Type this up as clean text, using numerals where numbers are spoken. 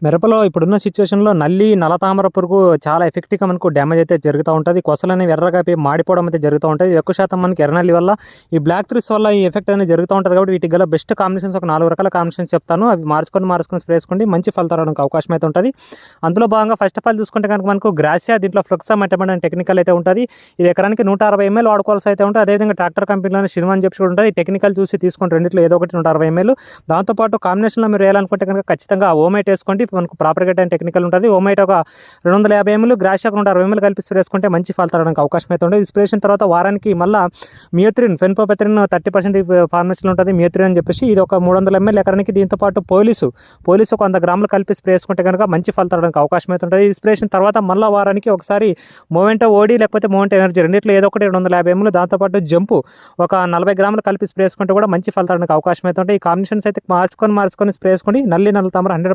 మిరపలో ఇప్పుడున్న సిట్యుయేషన్‌లో నల్లి, నల్లతామర పురుగు చాలా ఎఫెక్టివ్‌గా మనకు డ్యామేజ్ అయితే జరుగుతా ఉంటది. కొసలనేవి ఎర్రగా అయిపోయి మాడిపోవడం అయితే జరుగుతా ఉంటది. ఎక్కువ శాతం మనకి ఎర్రనల్లి వల్ల, ఈ బ్లాక్ థ్రిప్స్ వల్ల ఈ ఎఫెక్ట్ అనేది జరుగుతా ఉంటది కాబట్టి వీటికి గల బెస్ట్ కాంబినేషన్స్ ఒక 4 రకాల కాంబినేషన్స్ చెప్తాను. అవి మార్చుకొని స్ప్రే చేసుకోండి. మంచి ఫలితాలు రావడానికి అవకాశం అయితే ఉంటది. అందులో భాగంగా ఫస్ట్ ఆఫ్ ఆల్ చూసుకుంటే గనుక మనకు గ్రాసియా దీంట్లో ఫ్లెక్సామెటమన్ అనే టెక్నికల్ అయితే ఉంటది. ఇది ఎకరానికి 160 ఎంఎల్ వాడుకోవాల్సి అయితే ఉంటది. అదేవిధంగా ట్రాక్టర్ కంపెనీలోనే షిన్వా అని చెప్పి కూడా ఉంటది. ఈ టెక్నికల్ చూసి తీసుకోండి. రెండిట్లో ఏదో ఒకటి 160 ఎంఎల్. దాంతో పాటు కాంబినేషన్‌లో మీరు వేయాలనుకుంటే గనుక ఖచ్చితంగా ఓమైట్ వేసుకోండి. మనకు ప్రాపర్‌గా టెక్నికల్ ఉంటుంది. ఓమైట్ ఒక 250 ఎంఎల్, గ్రాషియా ఒక 160 ఎంఎల్ కలిపి స్ప్రే చేసుకుంటే మంచి ఫలితాలు రావడానికి అవకాశం అయితే ఉంటుంది. స్ప్రే చేసిన తర్వాత వారానికి మళ్ళీ మియోత్రిన్, ఫెన్పోపెత్రిన్ 30% ఫార్మేషన్లో ఉంటుంది. మియోత్రిన్ అని చెప్పేసి ఇది ఒక 300 ఎంఎల్ ఎకరానికి. దీంతో పాటు పోలీసు ఒక 100 గ్రాములు కలిపి స్ప్రే చేసుకుంటే కనుక మంచి ఫలితాలు రావడానికి అవకాశం అయితే ఉంటుంది. ఈ స్ప్రే చేసిన తర్వాత మళ్ళీ వారానికి ఒకసారి మోవెంటో ఓడి లేకపోతే మోవెంటో ఎనర్జీ రెండిట్లో ఏదో ఒకటి 250 ఎంఎల్, దాంతోపాటు జంపు ఒక 40 గ్రాములు కలిపి స్ప్రే చేసుకుంటే కూడా మంచి ఫలితాలు రావడానికి అవకాశం అయితే ఉంటాయి. ఈ కాంబినేషన్స్ అయితే మార్చుకొని స్ప్రే చేసుకోండి. నల్లి, నల్ల తామర 100%